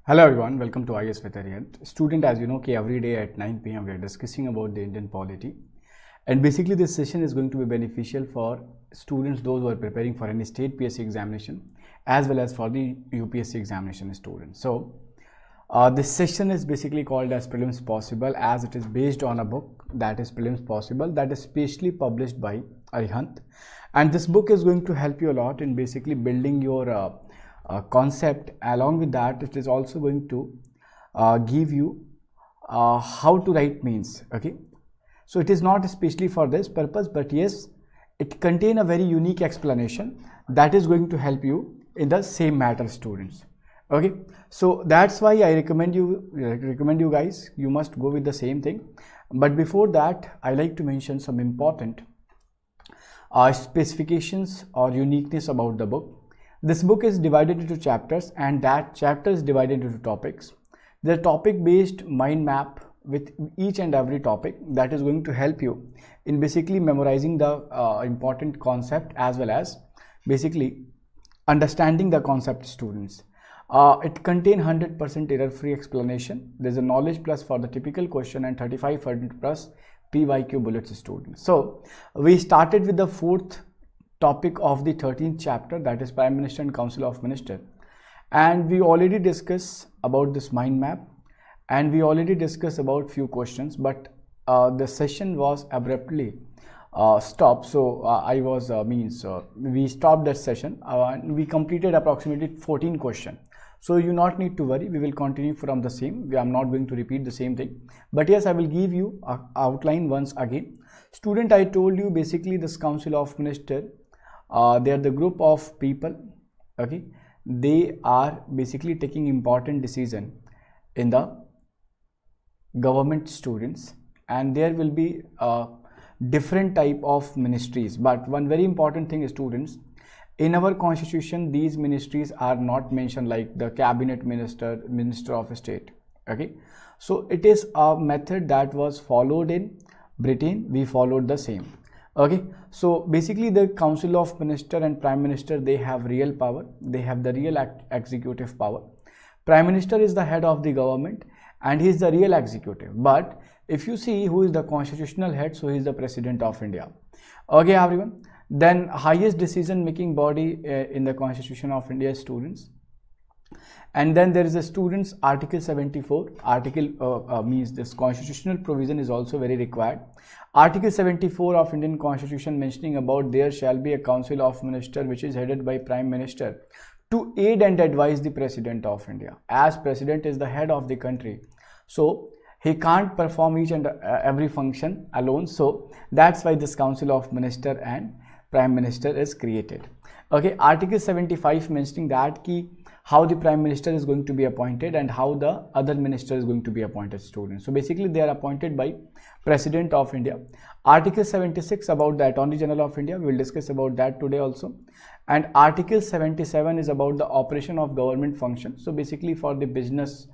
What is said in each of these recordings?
Hello everyone, welcome to IAS with Arihant. Student, as you know, every day at 9 p.m. we are discussing about the Indian polity, and basically this session is going to be beneficial for students, those who are preparing for any state PSC examination as well as for the UPSC examination students. So this session is basically called as Prelims Possible, as it is based on a book that is Prelims Possible, that is specially published by Arihant, and this book is going to help you a lot in basically building your concept. Along with that, it is also going to give you how to write means. Okay, so it is not especially for this purpose, but yes, it contains a very unique explanation that is going to help you in the same matter, students. Okay, so that's why I recommend you guys, you must go with the same thing. But before that, I like to mention some important specifications or uniqueness about the book. This book is divided into chapters, and that chapter is divided into topics. The topic based mind map with each and every topic that is going to help you in basically memorizing the important concept as well as basically understanding the concept, students. It contains 100% error free explanation. There is a knowledge plus for the typical question and 35% plus PYQ bullets, students. So we started with the fourth topic of the 13th chapter, that is Prime Minister and Council of Minister, and we already discussed about this mind map, and we already discussed about few questions, but the session was abruptly stopped. So we stopped that session and we completed approximately 14 questions. So you not need to worry, we will continue from the same. I'm not going to repeat the same thing, but yes, I will give you an outline once again. Student, I told you basically this Council of Minister, they are the group of people. Okay, they are basically taking important decision in the government, students, and there will be different type of ministries. But one very important thing is, students, in our constitution these ministries are not mentioned, like the cabinet minister, minister of state. Okay, so it is a method that was followed in Britain, we followed the same. Okay, so basically the Council of Minister and Prime Minister, they have real power, they have the real executive power. Prime Minister is the head of the government and he is the real executive, but if you see who is the constitutional head, so he is the President of India. Okay everyone, then highest decision making body in the Constitution of India, students. And then there is a, students, Article 74. Article means this constitutional provision is also very required. Article 74 of Indian Constitution mentioning about there shall be a Council of Minister which is headed by Prime Minister to aid and advise the President of India. As President is the head of the country, so he can't perform each and every function alone. So that's why this Council of Minister and Prime Minister is created. Okay, Article 75 mentioning that key how the Prime Minister is going to be appointed and how the other minister is going to be appointed, students. So basically they are appointed by President of India. Article 76 about the Attorney General of India, we will discuss about that today also. And Article 77 is about the operation of government function. So basically for the business,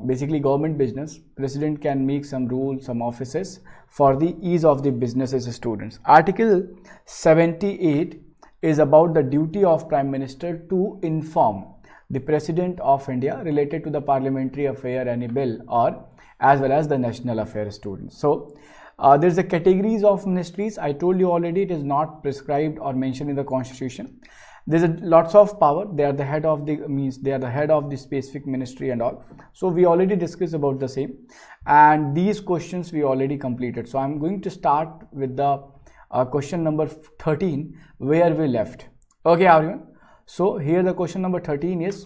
basically government business, President can make some rules, some offices for the ease of the businesses, students. Article 78 is about the duty of Prime Minister to inform the President of India related to the parliamentary affair, any bill, or as well as the national affairs, students. So there is a categories of ministries. I told you already, it is not prescribed or mentioned in the constitution. There is lots of power. They are the head of the they are the head of the specific ministry and all. So we already discussed about the same, and these questions we already completed. So I'm going to start with the question number 13 where we left. Okay everyone, so here the question number 13 is,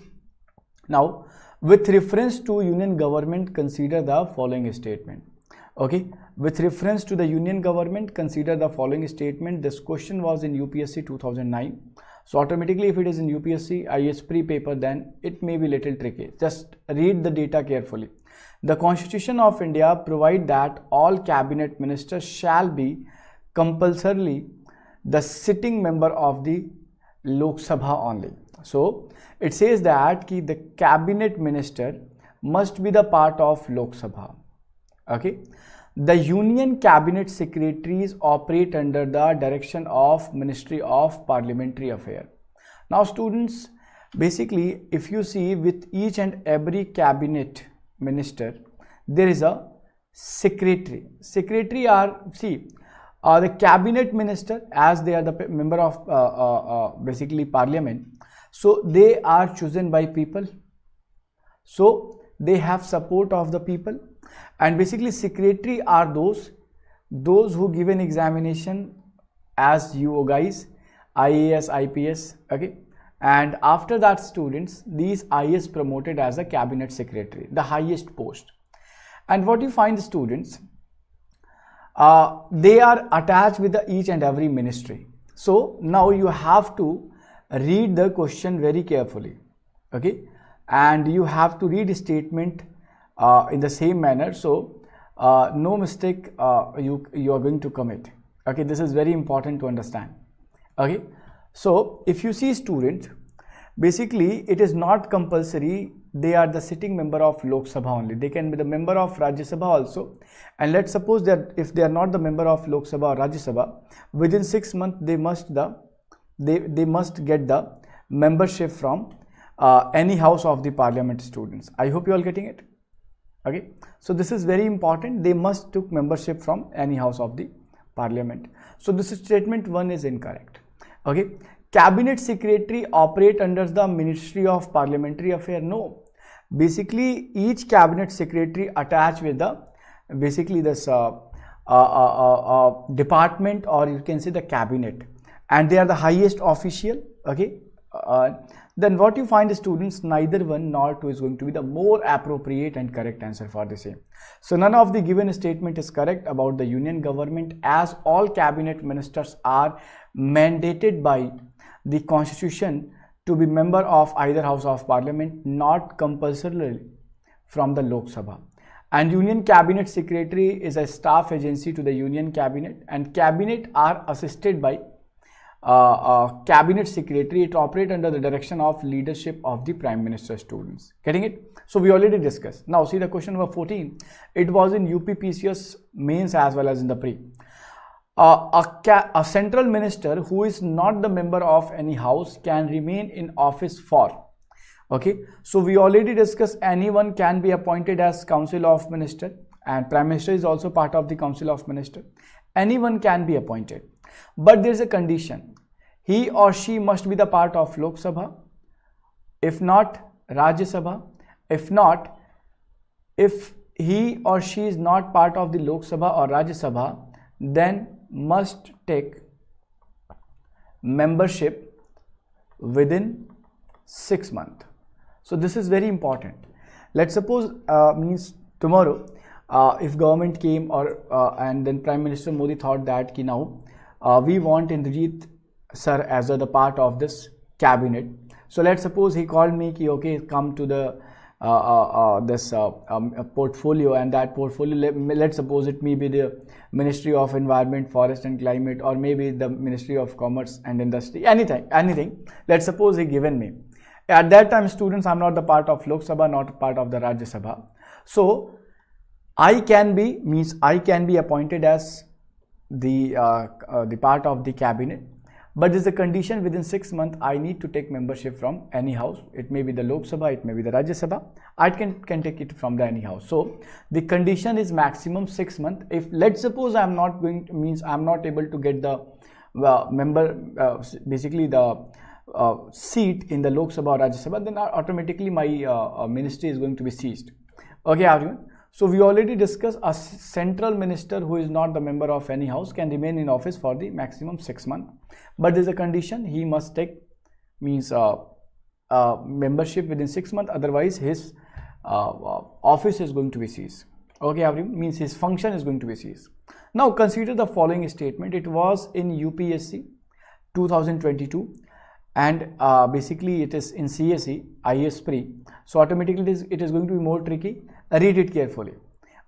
now with reference to union government, consider the following statement. Okay, with reference to the union government, consider the following statement. This question was in UPSC 2009. So automatically if it is in UPSC IAS pre-paper, then it may be little tricky. Just read the data carefully. The Constitution of India provide that all cabinet ministers shall be compulsorily the sitting member of the Lok Sabha only. So it says that the cabinet minister must be the part of Lok Sabha. Okay, the union cabinet secretaries operate under the direction of Ministry of Parliamentary Affairs. Now students, basically if you see with each and every cabinet minister there is a secretary. Secretary are, see, the cabinet minister, as they are the member of basically parliament, so they are chosen by people, so they have support of the people. And basically secretary are those who give an examination as you guys, IAS, IPS, okay, and after that students, these IAS promoted as a cabinet secretary, the highest post. And what you find, the students, they are attached with the each and every ministry. So now you have to read the question very carefully, okay, and you have to read a statement in the same manner, so no mistake you are going to commit, okay. This is very important to understand, okay. So if you see student, basically it is not compulsory they are the sitting member of Lok Sabha only, they can be the member of Rajya Sabha also. And let's suppose that if they are not the member of Lok Sabha or Rajya Sabha, within 6 months they must get the membership from any house of the parliament, students. I hope you are getting it, okay. So this is very important, they must took membership from any house of the parliament. So this statement 1 is incorrect, okay. Cabinet secretary operate under the Ministry of Parliamentary Affairs? No, basically each cabinet secretary attached with the basically this department, or you can say the cabinet, and they are the highest official, okay. Then what you find, the students, neither 1 nor 2 is going to be the more appropriate and correct answer for the same. So none of the given statement is correct about the union government, as all cabinet ministers are mandated by the constitution to be member of either house of parliament, not compulsorily from the Lok Sabha. And union cabinet secretary is a staff agency to the union cabinet, and cabinet are assisted by cabinet secretary. It operates under the direction of leadership of the prime minister, students. Getting it? So we already discussed. Now see the question number 14. It was in UPPSC mains as well as in the pre. A central minister who is not the member of any house can remain in office for, okay. So we already discussed anyone can be appointed as council of minister, and prime minister is also part of the council of minister. Anyone can be appointed, but there is a condition. He or she must be the part of Lok Sabha, if not Rajya Sabha. If he or she is not part of the Lok Sabha or Rajya Sabha, then must take membership within 6 months. So this is very important. Let's suppose means tomorrow if government came or and then Prime Minister Modi thought that now we want Indrjeet Sir as the part of this cabinet. So let's suppose he called me ki okay, come to the this portfolio, and that portfolio, let's suppose it may be the Ministry of Environment, Forest and Climate, or maybe the Ministry of Commerce and Industry, anything. Let's suppose he given me. At that time, students, I'm not the part of Lok Sabha, not part of the Rajya Sabha. So I can be appointed as the part of the cabinet, but there's a condition within 6 months I need to take membership from any house. It may be the Lok Sabha, it may be the Rajya Sabha. I can take it from the any house. So the condition is maximum 6 months. If let's suppose I'm not going to, means I'm not able to get the basically the seat in the Lok Sabha or Rajya Sabha, then automatically my ministry is going to be seized. Okay, everyone. So we already discussed a central minister who is not the member of any house can remain in office for the maximum 6 months. But there is a condition, he must take membership within 6 months, otherwise his office is going to be seized. Okay, everyone, means his function is going to be seized. Now consider the following statement. It was in UPSC 2022 and basically it is in CSE IAS pre. So automatically it is going to be more tricky. Read it carefully.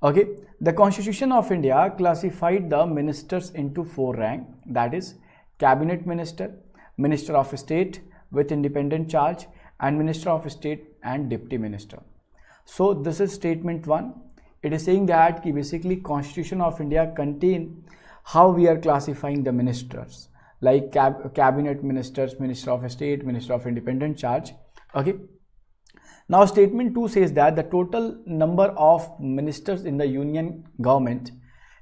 Okay, the Constitution of India classified the ministers into 4 ranks, that is Cabinet Minister, Minister of State with independent charge, and Minister of State and Deputy Minister. So this is statement 1. It is saying that basically Constitution of India contain how we are classifying the ministers, like Cabinet Ministers, Minister of State, Minister of Independent Charge. Okay. Now statement 2 says that the total number of ministers in the union government,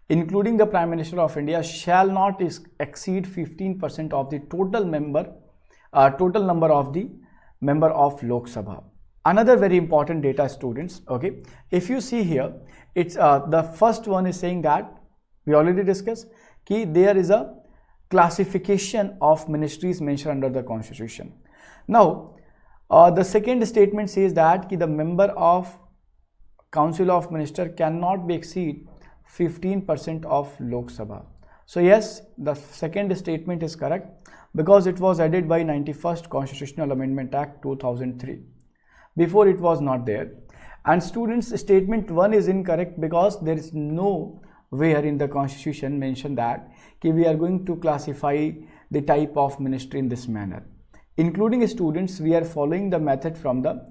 including the Prime Minister of India, shall not exceed 15% of the total number of the member of Lok Sabha. Another very important data, students. Okay, if you see here, it's the first one is saying that we already discussed कि there is a classification of ministries mentioned under the constitution. Now the second statement says that the member of Council of Minister cannot be exceed 15% of Lok Sabha. So yes, the second statement is correct because it was added by 91st Constitutional Amendment Act 2003. Before it was not there. And students, statement 1 is incorrect because there is nowhere in the constitution mentioned that we are going to classify the type of ministry in this manner. Including students, we are following the method from the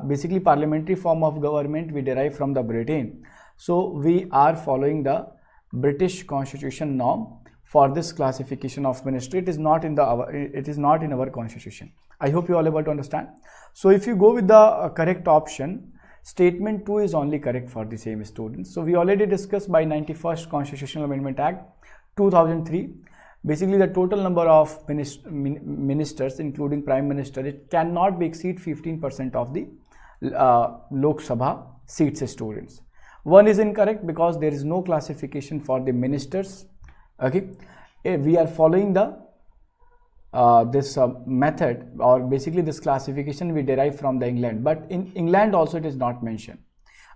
basically parliamentary form of government we derive from the Britain. So we are following the British constitution norm for this classification of ministry. It is not in our constitution. I hope you all able to understand. So if you go with the correct option, statement 2 is only correct for the same, students. So we already discussed by 91st Constitutional Amendment Act 2003. Basically, the total number of ministers, including Prime Minister, it cannot be exceed 15% of the Lok Sabha seats, students. 1 is incorrect because there is no classification for the ministers. Okay, we are following the this method, or basically this classification we derive from the England, but in England also it is not mentioned.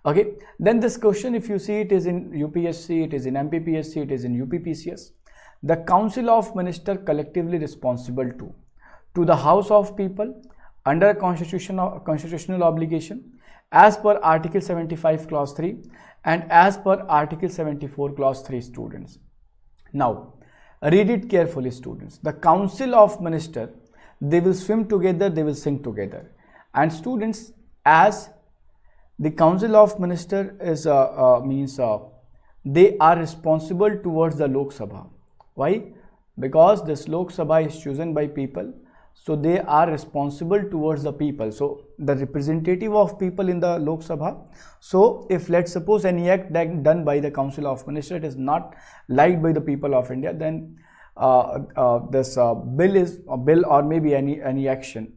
Okay, then this question, if you see, it is in UPSC, it is in MPPSC, it is in UPPSC. The Council of Minister collectively responsible to the House of People under constitutional obligation as per Article 75 Clause 3 and as per Article 74 Clause 3, students. Now read it carefully, students. The Council of Minister, they will swim together, they will sing together. And students, as the Council of Minister is they are responsible towards the Lok Sabha. Why? Because this Lok Sabha is chosen by people, so they are responsible towards the people. So the representative of people in the Lok Sabha. So if let's suppose any act done by the Council of Ministers, it is not liked by the people of India, then this bill or maybe any action,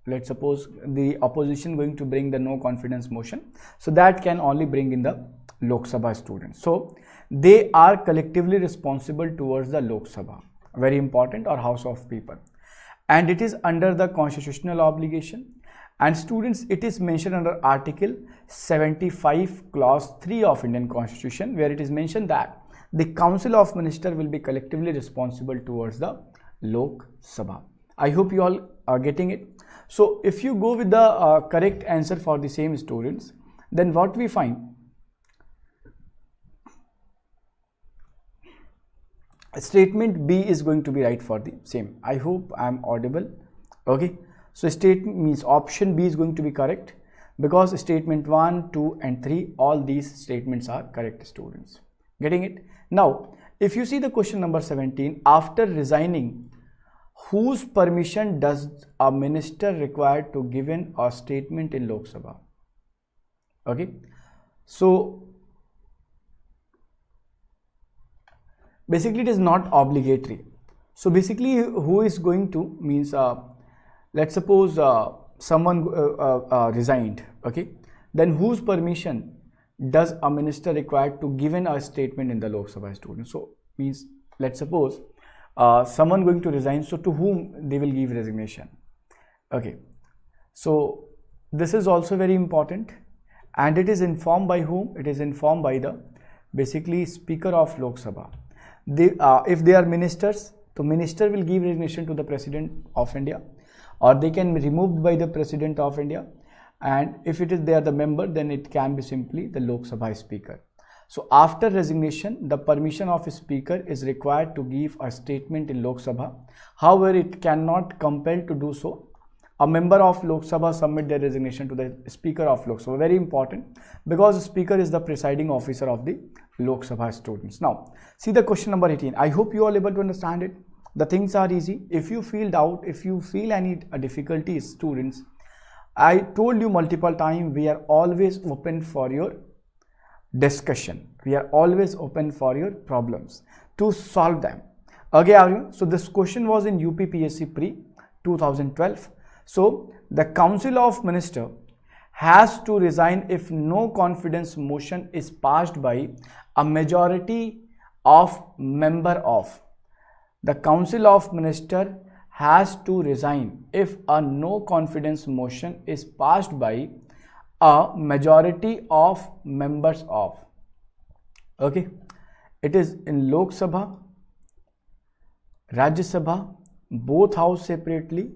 let's suppose the opposition going to bring the no confidence motion, so that can only bring in the Lok Sabha, students. So they are collectively responsible towards the Lok Sabha, very important, or House of People, and it is under the constitutional obligation. And students, it is mentioned under Article 75 Clause 3 of Indian Constitution, where it is mentioned that the Council of Ministers will be collectively responsible towards the Lok Sabha. I hope you all are getting it. So if you go with the correct answer for the same, students, then what we find, statement B is going to be right for the same. I hope I am audible. Okay, so statement means option B is going to be correct because statement 1, 2 and 3, all these statements are correct, students. Getting it? Now if you see the question number 17, after resigning, whose permission does a minister require to give in a statement in Lok Sabha? Okay, so basically it is not obligatory. So basically who is going to means let's suppose someone resigned. Okay, then whose permission does a minister require to give in a statement in the Lok Sabha, students? So means let's suppose someone going to resign, so to whom they will give resignation. Okay, so this is also very important, and it is informed by whom? It is informed by the basically Speaker of Lok Sabha. If they are ministers, the minister will give resignation to the President of India, or they can be removed by the President of India, and if it is they are the member, then it can be simply the Lok Sabha Speaker. So after resignation, the permission of a speaker is required to give a statement in Lok Sabha. However, it cannot compel to do so. A member of Lok Sabha submit their resignation to the Speaker of Lok Sabha. Very important, because the Speaker is the presiding officer of the Lok Sabha, students. Now see the question number 18. I hope you all able to understand it. the things are easy. If you feel doubt, if you feel any difficulties, students, I told you multiple times, we are always open for your discussion. We are always open for your problems to solve them. Okay, everyone. So this question was in UPPSC pre 2012. So the Council of Minister has to resign if no confidence motion is passed by a majority of member of. The Council of Minister has to resign if a no confidence motion is passed by a majority of members of. Okay, it is in Lok Sabha, Rajya Sabha, both house separately,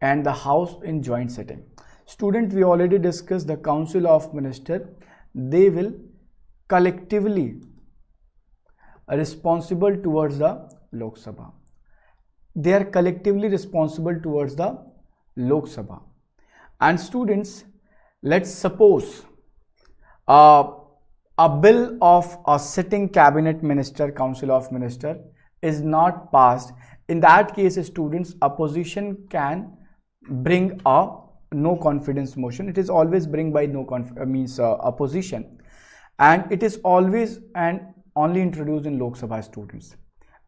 and the house in joint sitting. Student, we already discussed the Council of Minister. They will collectively responsible towards the Lok Sabha. They are collectively responsible towards the Lok Sabha. And students, let's suppose a bill of a sitting cabinet minister, Council of Minister, is not passed. In that case, students, opposition can bring a no confidence motion. It is always bring by no opposition, and it is always and only introduced in Lok Sabha, students.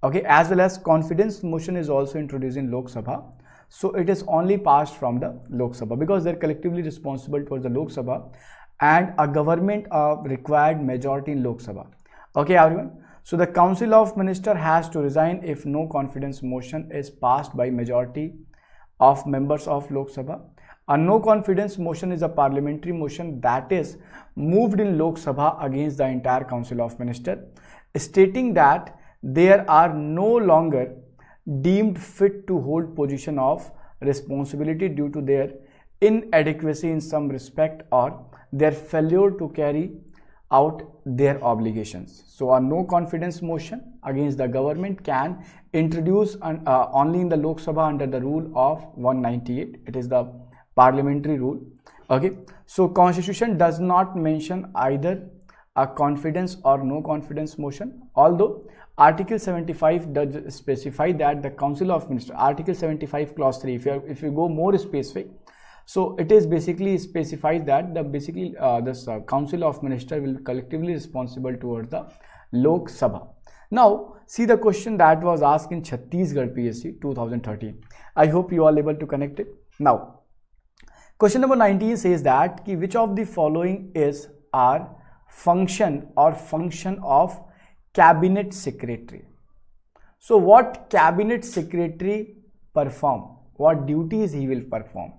Okay, as well as confidence motion is also introduced in Lok Sabha. So it is only passed from the Lok Sabha because they are collectively responsible towards the Lok Sabha, and a government required majority in Lok Sabha. Okay, everyone. So the Council of Minister has to resign if no confidence motion is passed by majority of members of Lok Sabha. A no confidence motion is a parliamentary motion that is moved in Lok Sabha against the entire Council of Minister, stating that they are no longer deemed fit to hold position of responsibility due to their inadequacy in some respect or their failure to carry out their obligations. So a no confidence motion against the government can introduce only in the Lok Sabha under the rule of 198. It is the parliamentary rule. Okay, so constitution does not mention either a confidence or no confidence motion, although Article 75 does specify that the Council of Ministers, Article 75 clause 3, if you go more specific, so it is basically specifies that this Council of Ministers will be collectively responsible towards the Lok Sabha. Now see the question that was asked in Chhattisgarh PSC 2013. I hope you are able to connect it. Now question number 19 says that which of the following is our function of cabinet secretary. So what cabinet secretary perform? What duties he will perform?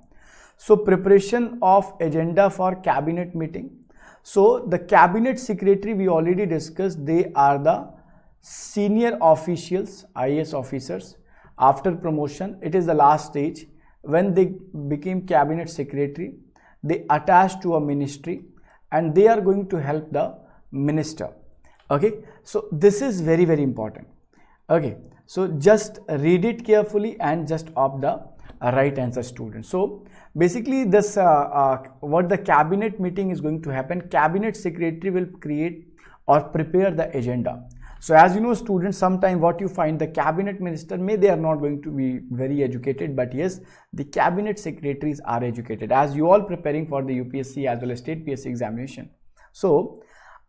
So preparation of agenda for cabinet meeting. So the cabinet secretary, we already discussed, they are the senior officials, IAS officers. After promotion, it is the last stage. When they became cabinet secretary, they attach to a ministry and they are going to help the minister. Okay, so this is very, very important. Okay, so just read it carefully and just opt the right answer, student. So basically this what the cabinet meeting is going to happen, cabinet secretary will create or prepare the agenda. So as you know, students, sometimes what you find, the cabinet minister they are not going to be very educated, but yes, the cabinet secretaries are educated, as you all preparing for the UPSC as well as state PSC examination. So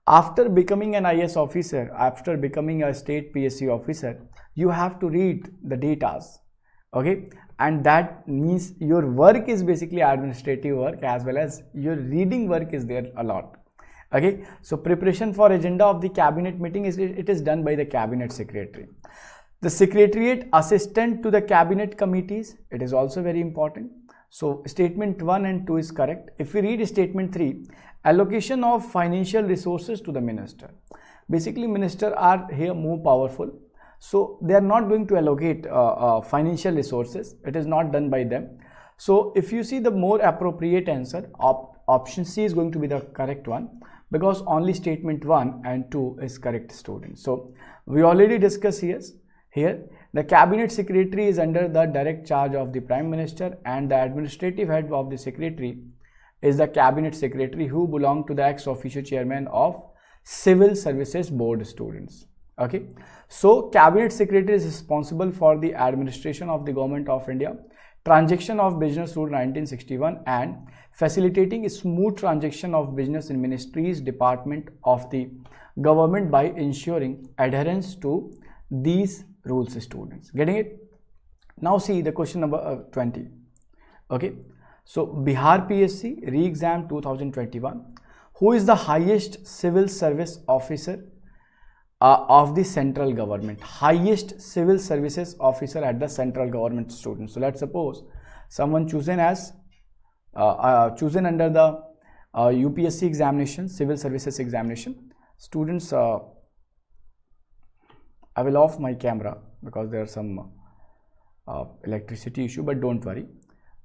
after becoming an IAS officer, after becoming a state PSC officer, you have to read the datas. Okay, and that means your work is basically administrative work as well as your reading work is there a lot. Okay, so preparation for agenda of the cabinet meeting is done by the cabinet secretary. The secretariat assistant to the cabinet committees, it is also very important. So statement 1 and 2 is correct. If we read statement 3, allocation of financial resources to the minister. Basically minister are here more powerful, so they are not going to allocate financial resources. It is not done by them. So if you see the more appropriate answer, option C is going to be the correct one, because only statement 1 and 2 is correct, students. So we already discussed here the cabinet secretary is under the direct charge of the prime minister, and the administrative head of the secretary is the cabinet secretary, who belong to the ex officio chairman of civil services board, students. Okay, so cabinet secretary is responsible for the administration of the government of India, transaction of business rule 1961, and facilitating a smooth transaction of business in ministries, department of the government by ensuring adherence to these rules. Students, getting it? Now see the question number 20. Okay, so Bihar PSC re-exam 2021. Who is the highest civil service officer of the central government? Highest civil services officer at the central government, students. So let's suppose someone chosen as chosen under the UPSC examination, civil services examination. Students, I will off my camera because there are some electricity issue, but don't worry,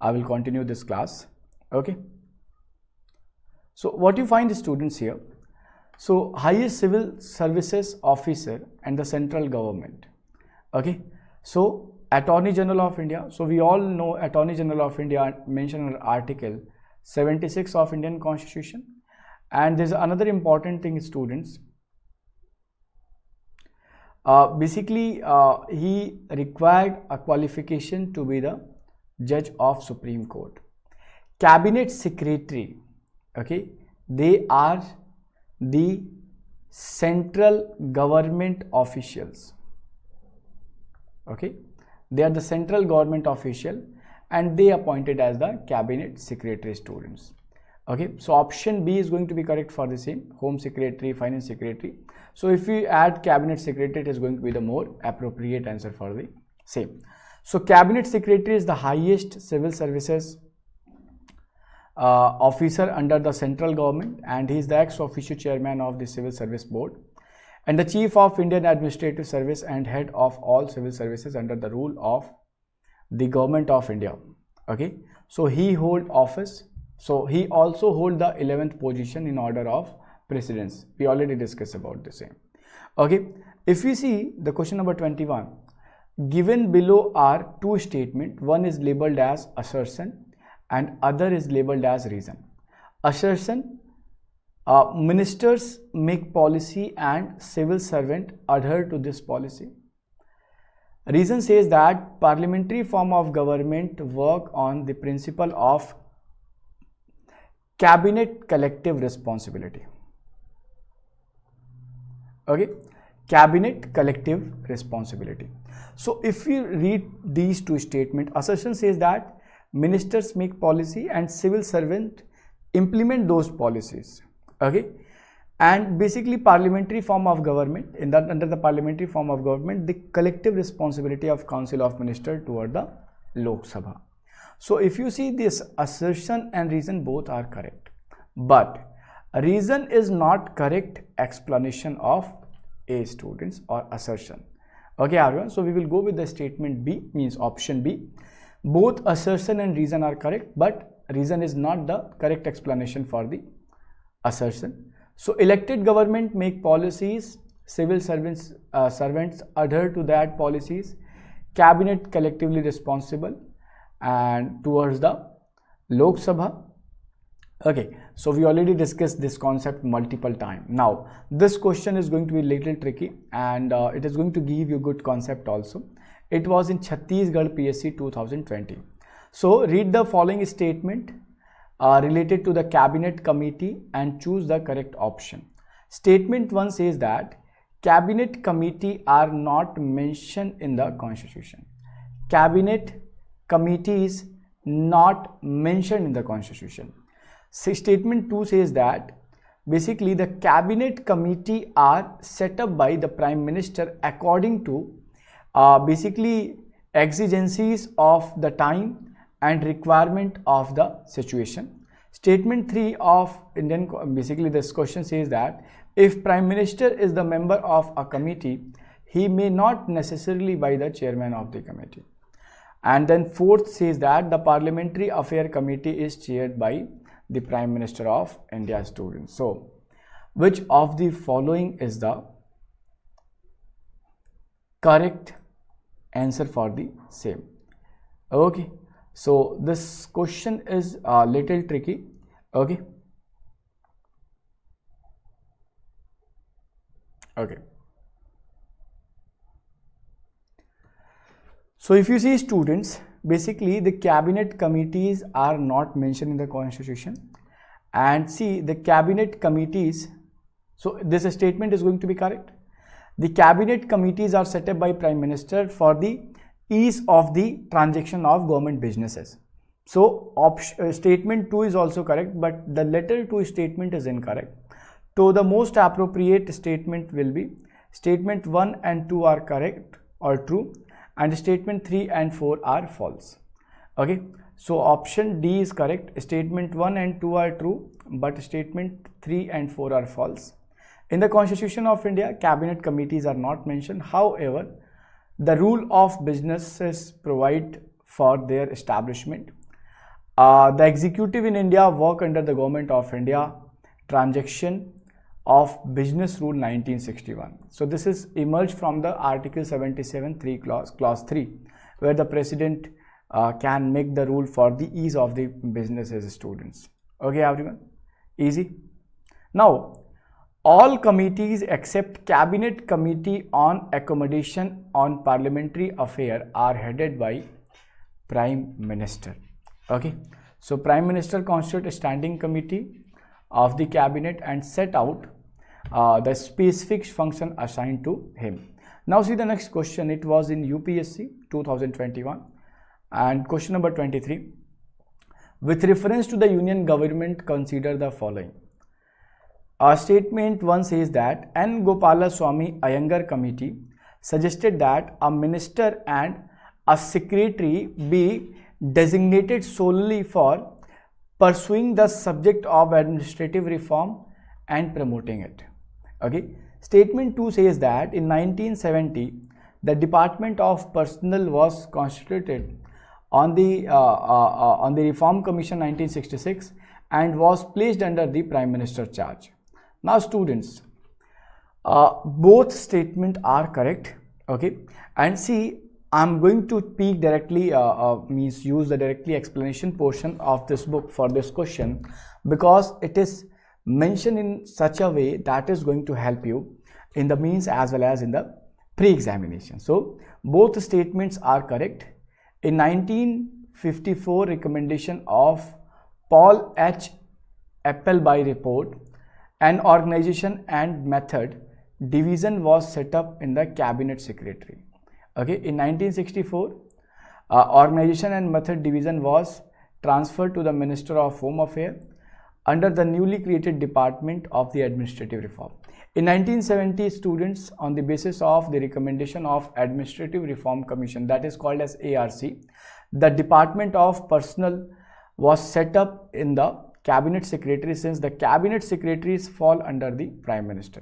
I will continue this class. Okay, so what you find, students, here, so highest civil services officer and the central government. Okay, so Attorney General of India. So we all know Attorney General of India mentioned in Article 76 of Indian Constitution. And there's another important thing, students. Basically, he required a qualification to be the judge of Supreme Court. Cabinet secretary, okay, they are the central government officials. Okay, they are the central government official and they appointed as the cabinet secretary, students. Okay, so option B is going to be correct for the same, home secretary, finance secretary. So if we add cabinet secretary, it is going to be the more appropriate answer for the same. So cabinet secretary is the highest civil services officer under the central government, and he is the ex officio chairman of the Civil Service Board and the chief of Indian Administrative Service and head of all civil services under the rule of the government of India. Okay, so he hold office. So he also hold the 11th position in order of precedence. We already discussed about the same. Okay, if we see the question number 21, given below are two statements. One is labeled as assertion and other is labeled as reason. Assertion, ministers make policy and civil servant adhere to this policy. Reason says that parliamentary form of government work on the principle of cabinet collective responsibility. Okay, cabinet collective responsibility. So if you read these two statements, assertion says that ministers make policy and civil servant implement those policies. Okay, and basically parliamentary form of government, in that under the parliamentary form of government, the collective responsibility of Council of Ministers toward the Lok Sabha. So if you see this, assertion and reason both are correct, but reason is not correct explanation of A, students, or assertion. Okay, everyone, so we will go with the statement B, means option B. Both assertion and reason are correct, but reason is not the correct explanation for the assertion. So elected government make policies, civil servants adhere to that policies, cabinet collectively responsible and towards the Lok Sabha. Okay, so we already discussed this concept multiple times. Now this question is going to be little tricky and it is going to give you good concept also. It was in Chhattisgarh PSC 2020. So read the following statement related to the cabinet committee and choose the correct option. Statement 1 says that cabinet committee are not mentioned in the constitution. Cabinet committee is not mentioned in the constitution. So statement 2 says that basically the cabinet committee are set up by the prime minister according to basically exigencies of the time and requirement of the situation. Statement 3 of Indian, basically this question says that if prime minister is the member of a committee, he may not necessarily be the chairman of the committee. And then 4th says that the parliamentary affair committee is chaired by the prime minister of India, students. So which of the following is the correct answer for the same? Okay, so this question is a little tricky. Okay, So if you see students, basically the cabinet committees are not mentioned in the constitution, and see the cabinet committees, so this statement is going to be correct. The cabinet committees are set up by Prime Minister for the ease of the transaction of government businesses. So statement 2 is also correct, but the letter 2 statement is incorrect. So the most appropriate statement will be statement 1 and 2 are correct or true, and statement 3 and 4 are false. Okay, so option D is correct. Statement 1 and 2 are true, but statement 3 and 4 are false. In the Constitution of India, cabinet committees are not mentioned. However, the rule of businesses provide for their establishment. The executive in India work under the Government of India transaction of Business Rule 1961. So this is emerged from the Article 77 clause 3, where the President can make the rule for the ease of the businesses students. Okay everyone, easy. Now all committees except Cabinet Committee on Accommodation on Parliamentary Affairs are headed by Prime Minister. Okay, so Prime Minister constitutes a standing committee of the cabinet and set out the specific function assigned to him. Now see the next question. It was in UPSC 2021, and question number 23. With reference to the union government, consider the following. Statement 1 says that N. Gopalaswamy Iyengar committee suggested that a minister and a secretary be designated solely for pursuing the subject of administrative reform and promoting it. Okay. Statement 2 says that in 1970 the Department of Personnel was constituted on the Reform Commission 1966 and was placed under the Prime Minister's charge. Now students, both statements are correct. Okay, and see, I'm going to speak directly, use the directly explanation portion of this book for this question, because it is mentioned in such a way that is going to help you in the means as well as in the pre-examination. So both statements are correct. In 1954 recommendation of Paul H. Appleby report, an organization and method division was set up in the Cabinet Secretary. Okay, in 1964, organization and method division was transferred to the Minister of Home Affairs under the newly created Department of the Administrative Reform. In 1970, students, on the basis of the recommendation of Administrative Reform Commission, that is called as ARC, the Department of Personnel was set up in the Cabinet Secretary, since the Cabinet Secretaries fall under the Prime Minister.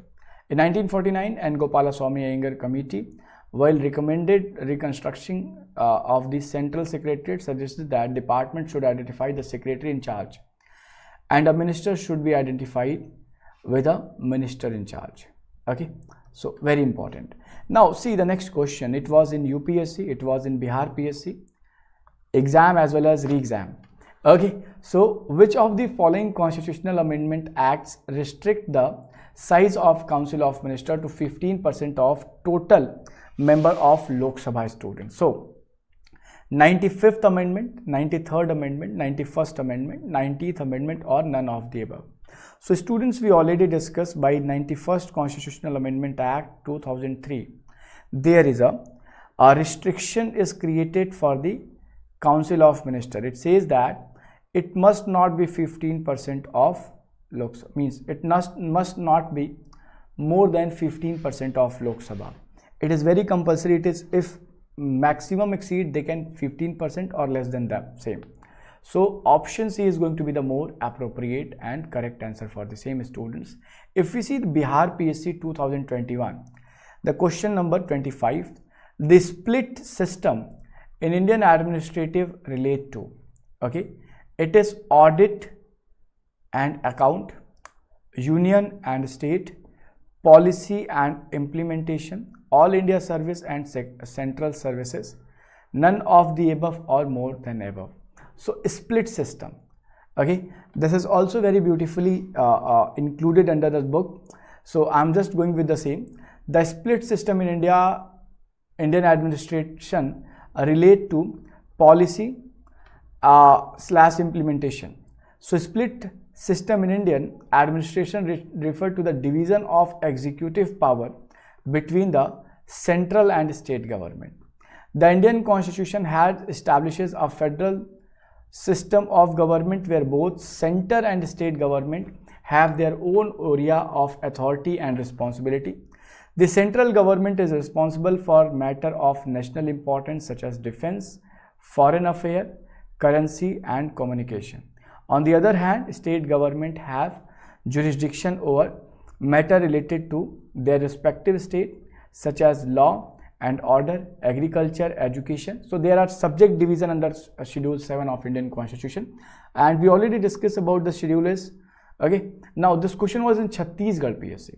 In 1949, N. Gopalaswamy Iyengar Committee, while recommended reconstruction of the Central Secretariat, suggested that department should identify the Secretary in charge and a minister should be identified with a minister in charge. Okay, so very important. Now see the next question. It was in UPSC, it was in Bihar PSC exam as well as re-exam. Okay, so which of the following constitutional amendment acts restrict the size of Council of Ministers to 15% of total member of Lok Sabha students? So 95th Amendment, 93rd Amendment, 91st Amendment, 90th Amendment, or none of the above. So students, we already discussed by 91st Constitutional Amendment Act 2003, there is a restriction is created for the Council of Ministers. It says that it must not be 15% of Lok Sabha, means it must not be more than 15% of Lok Sabha. It is very compulsory. It is, if maximum exceed, they can 15% or less than that same. So option C is going to be the more appropriate and correct answer for the same students. If we see the Bihar PSC 2021, the question number 25, the split system in Indian administrative relate to, okay, it is audit and account, union and state, policy and implementation, all India service and central services, none of the above or more than above. So split system. Okay, this is also very beautifully included under the book. So I'm just going with the same. The split system in Indian administration relate to policy slash implementation. So split system in Indian administration refer to the division of executive power between the central and state government. The Indian Constitution establishes a federal system of government where both center and state government have their own area of authority and responsibility. The central government is responsible for matters of national importance such as defense, foreign affairs, currency and communication. On the other hand, state government have jurisdiction over matters related to their respective state such as law and order, agriculture, education. So there are subject division under Schedule 7 of Indian Constitution, and we already discussed about the schedule is okay. Now this question was in Chhattisgarh PSC.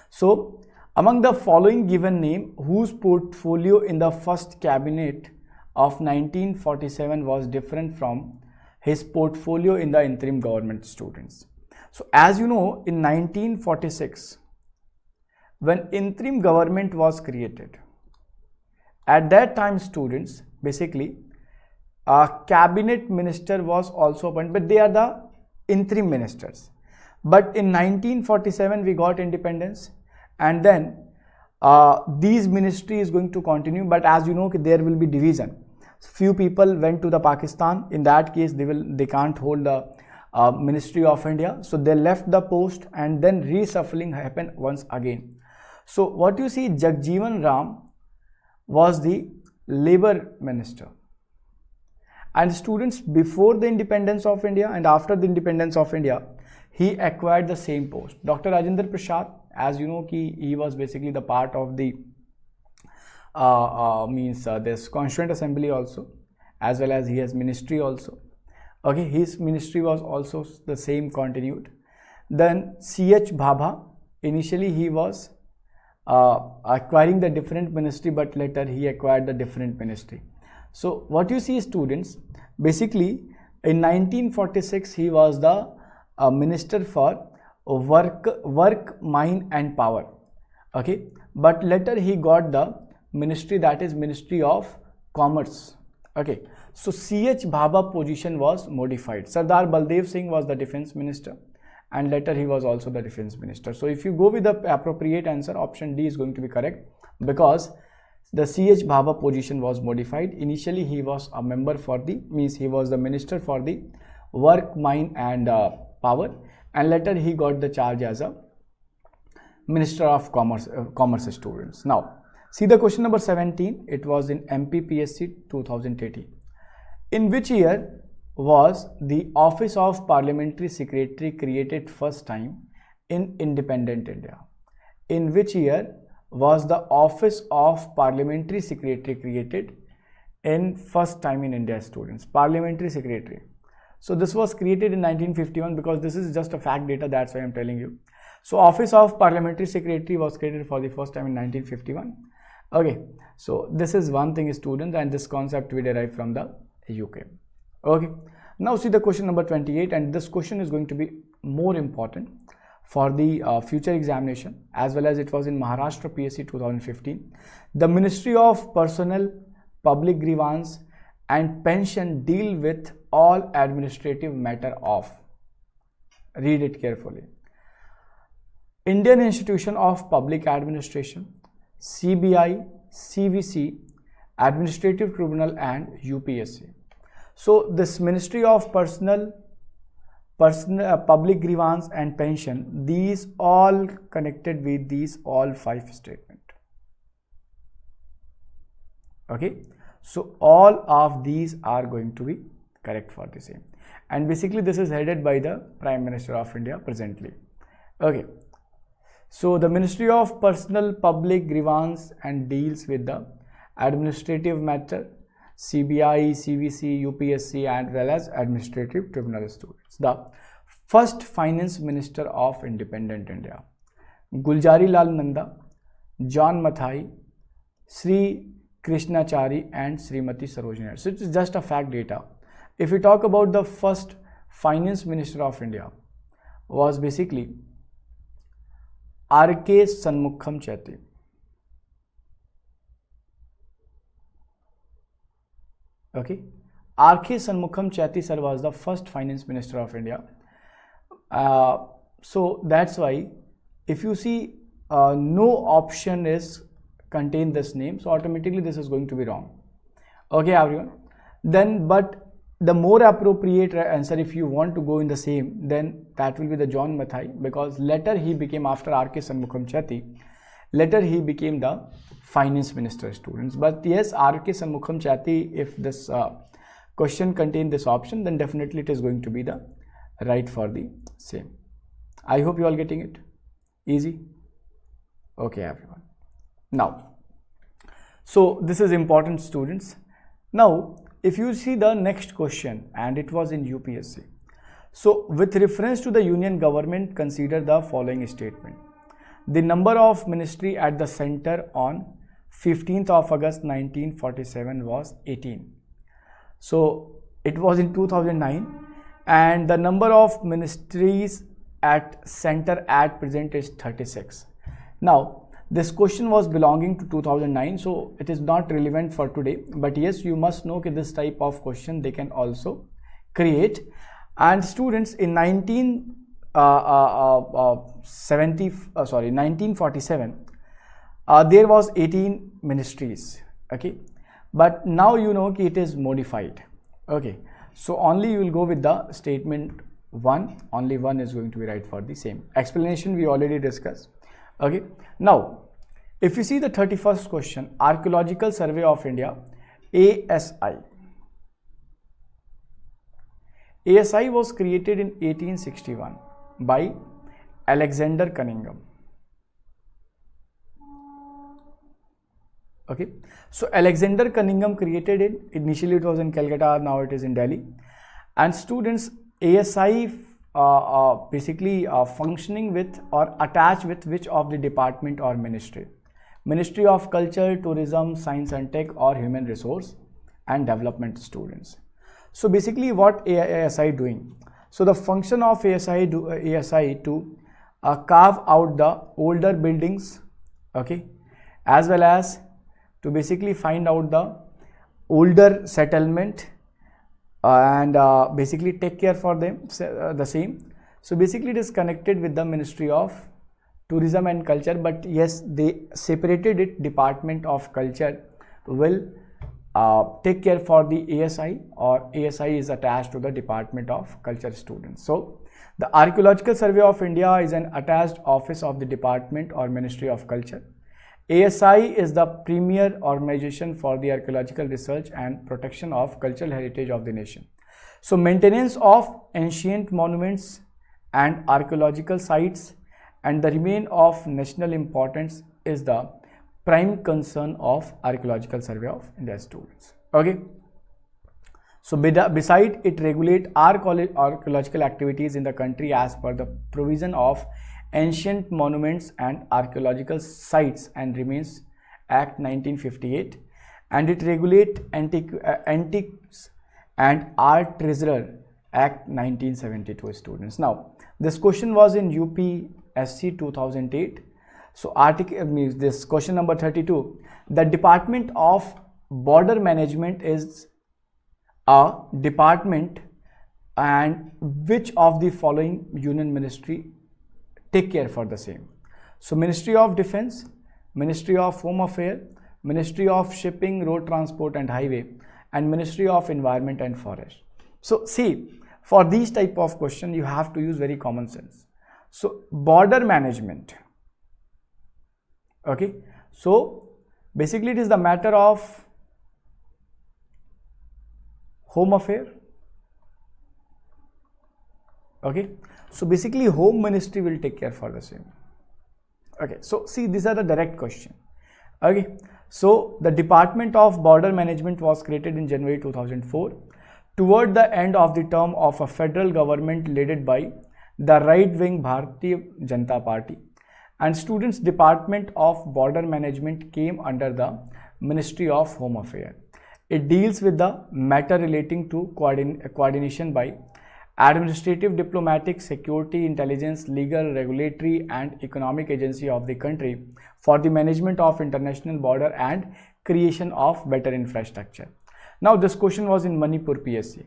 So among the following given name, whose portfolio in the first cabinet of 1947 was different from his portfolio in the interim government students? So as you know, in 1946, when interim government was created, at that time students, basically a cabinet minister was also appointed, but they are the interim ministers. But in 1947 we got independence, and then these ministry is going to continue, but as you know there will be division. Few people went to the Pakistan. In that case they can't hold the Ministry of India, so they left the post, and then reshuffling happened once again. So what you see, Jagjeevan Ram was the labor minister, and students, before the independence of India and after the independence of India, he acquired the same post. Dr. Rajendra Prasad, as you know, he was basically the part of the this Constituent Assembly also, as well as he has ministry also. Okay, his ministry was also the same continued. Then C.H. Bhabha, initially he was acquiring the different ministry, but later he acquired the different ministry. So what you see, students, basically in 1946 he was the minister for work, mine and power. Okay, but later he got the ministry, that is Ministry of Commerce. Okay, so C.H. Bhabha position was modified. Sardar Baldev Singh was the defense minister, and later he was also the defense minister. So if you go with the appropriate answer, option D is going to be correct, because the C.H. Bhabha position was modified. Initially he was a member for the, he was the minister for the work, mine and power, and later he got the charge as a Minister of Commerce students. Now see the question number 17. It was in MPPSC 2018. In which year was the Office of Parliamentary Secretary created first time in independent India? In which year was the Office of Parliamentary Secretary created in first time in India, students? Parliamentary Secretary. So this was created in 1951, because this is just a fact data, that's why I am telling you. So Office of Parliamentary Secretary was created for the first time in 1951. Okay, so this is one thing, students, and this concept we derive from the UK. Okay, now see the question number 28, and this question is going to be more important for the future examination, as well as it was in Maharashtra PSC 2015. The Ministry of Personnel, Public Grievance and Pension deal with all administrative matter of, read it carefully, Indian Institution of Public Administration, CBI, CVC, Administrative Tribunal and UPSC. So this Ministry of Personnel, Public Grievance and Pension, these all connected with these all 5 statements. Okay, so all of these are going to be correct for the same, and basically this is headed by the Prime Minister of India presently. Okay, so the Ministry of Personnel, Public Grievance and deals with the administrative matter, CBI, CVC, UPSC and well as Administrative Tribunal students. The first Finance Minister of Independent India, Guljari Lal Nanda, John Mathai, Sri Krishnachari and Srimati Sarojini. So it is just a fact data. If we talk about the first Finance Minister of India, was basically R.K. Shanmukham Chetty. Okay, R.K. Shanmukham Chetty sir was the first finance minister of India. So that's why if you see no option is contain this name, so automatically this is going to be wrong. Okay everyone, then but the more appropriate answer, if you want to go in the same, then that will be the John Mathai, because later he became, after R.K. Shanmukham Chetty, later he became the finance minister, students. But yes, R.K. Shanmukham Chetty, if this question contain this option, then definitely it is going to be the right for the same. I hope you all getting it easy. Okay everyone, now so this is important, students. Now if you see the next question, and it was in UPSC. So with reference to the union government, consider the following statement. The number of ministry at the center on 15th of August 1947 was 18. So it was in 2009, and the number of ministries at center at present is 36. Now this question was belonging to 2009, so it is not relevant for today, but yes, you must know that this type of question they can also create. And students, in 1947 there was 18 ministries. Okay, but now you know it is modified. Okay, so only you will go with the statement 1, only 1 is going to be right for the same. Explanation we already discussed. Okay, now if you see the 31st question, Archaeological Survey of India, ASI. ASI was created in 1861 by Alexander Cunningham. Okay, so Alexander Cunningham created it. Initially it was in Calcutta, now it is in Delhi. And students, ASI basically functioning with or attached with which of the department or ministry? Ministry of Culture, Tourism, Science and Tech, or Human Resource and Development, students. So basically what ASI doing? So the function of ASI to carve out the older buildings, okay, as well as to basically find out the older settlement and basically take care for them the same. So basically it is connected with the Ministry of Tourism and Culture, but yes, they separated it. Department of Culture will take care for the ASI, or ASI is attached to the Department of Culture, students. So the Archaeological Survey of India is an attached office of the Department or Ministry of Culture. ASI is the premier organization for the archaeological research and protection of cultural heritage of the nation. So maintenance of ancient monuments and archaeological sites and the remain of national importance is the prime concern of Archaeological Survey of India, students. Okay, so beside it regulate archaeological activities in the country as per the provision of Ancient Monuments and Archaeological Sites and Remains Act 1958, and it regulate Antiques and Art Treasurer Act 1972, students. Now this question was in UPSC 2008. So article means this question number 32. The Department of Border Management is a department, and which of the following union ministry take care for the same? So Ministry of Defense, Ministry of Home Affairs, Ministry of Shipping, Road Transport and Highway, and Ministry of Environment and Forest. So see, for these type of question you have to use very common sense. So border management, okay, so basically it is the matter of Home Affairs. Okay, so basically Home Ministry will take care for the same. Okay, so see, these are the direct question. Okay, so the Department of Border Management was created in January 2004 toward the end of the term of a federal government led by the right-wing Bharatiya Janata Party, and students, Department of Border Management came under the Ministry of Home Affairs. It deals with the matter relating to coordination by administrative, diplomatic, security, intelligence, legal, regulatory and economic agency of the country for the management of international border and creation of better infrastructure. Now this question was in Manipur PSC.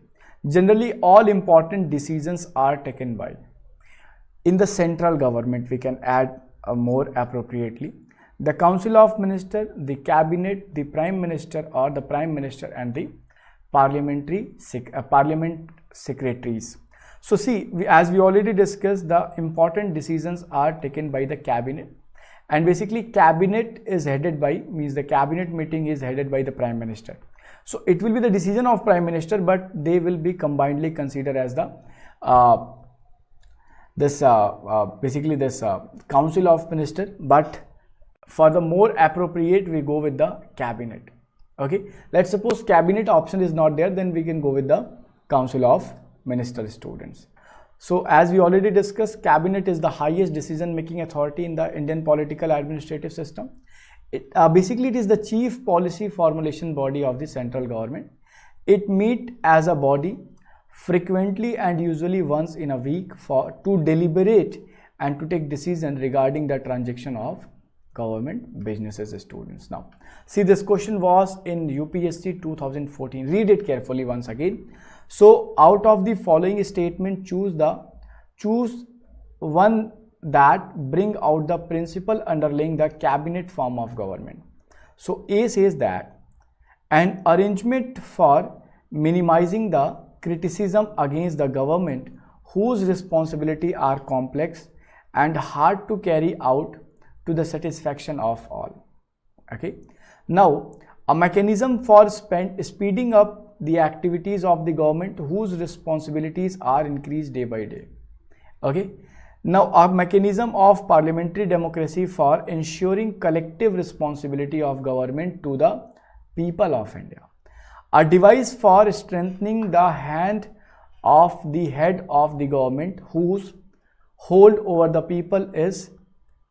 Generally all important decisions are taken by, in the central government, we can add more appropriately, the Council of Ministers, the Cabinet, the Prime Minister or the Prime Minister, and the Parliament Secretaries. So see, as we already discussed, the important decisions are taken by the Cabinet, and basically Cabinet is headed by, means the Cabinet meeting is headed by the Prime Minister. So it will be the decision of Prime Minister, but they will be combinedly considered as the basically this Council of Ministers, but for the more appropriate we go with the Cabinet. Okay, let's suppose Cabinet option is not there, then we can go with the Council of Ministers, students. So as we already discussed, Cabinet is the highest decision making authority in the Indian political administrative system. Basically it is the chief policy formulation body of the central government. It meets as a body frequently and usually once in a week to deliberate and to take decision regarding the transaction of government businesses, students. Now see, this question was in UPSC 2014. Read it carefully once again. So out of the following statement, choose one that bring out the principle underlying the cabinet form of government. So A says that an arrangement for minimizing the criticism against the government whose responsibility are complex and hard to carry out to the satisfaction of all. Okay, now a mechanism for speeding up the activities of the government whose responsibilities are increased day by day. Okay, now a mechanism of parliamentary democracy for ensuring collective responsibility of government to the people of India. A device for strengthening the hand of the head of the government whose hold over the people is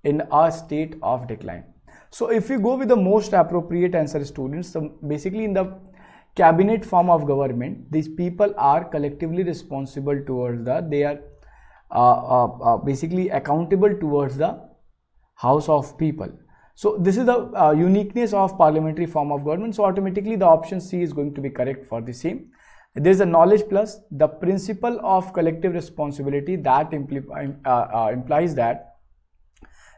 in a state of decline. So if you go with the most appropriate answer, students, so basically in the cabinet form of government, these people are collectively responsible towards they are basically accountable towards the house of people. So this is the uniqueness of parliamentary form of government. So automatically the option C is going to be correct for the same. There is a knowledge plus the principle of collective responsibility that implies that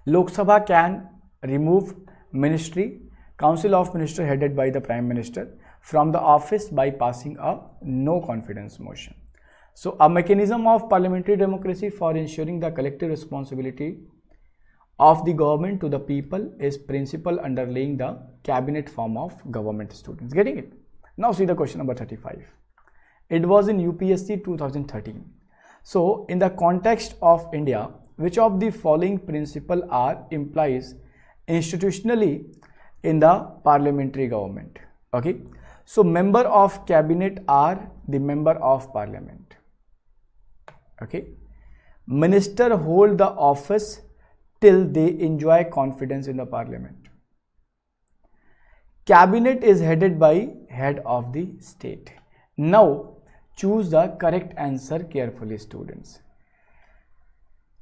Lok Sabha can remove ministry, Council of Ministers headed by the Prime Minister, from the office by passing a no confidence motion. So a mechanism of parliamentary democracy for ensuring the collective responsibility of the government to the people is principle underlying the cabinet form of government, students. Getting it? Now see the question number 35. It was in UPSC 2013. So in the context of India, which of the following principle are implies institutionally in the parliamentary government? Okay, so member of cabinet are the member of parliament. Okay, minister hold the office till they enjoy confidence in the parliament. Cabinet is headed by head of the state. Now choose the correct answer carefully, students.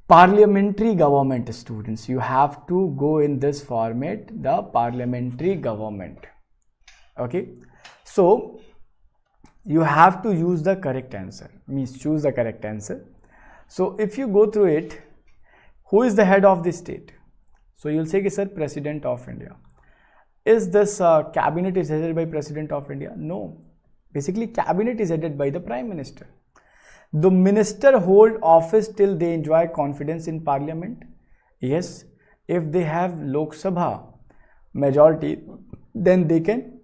Parliamentary government, students, you have to go in this format, the parliamentary government. Okay, so you have to use the correct answer, means choose the correct answer. So if you go through it, who is the head of the state? So you'll say, sir, President of India. Is this cabinet is headed by President of India? No, basically cabinet is headed by the Prime Minister. The minister hold office till they enjoy confidence in parliament. Yes, if they have Lok Sabha majority, then they can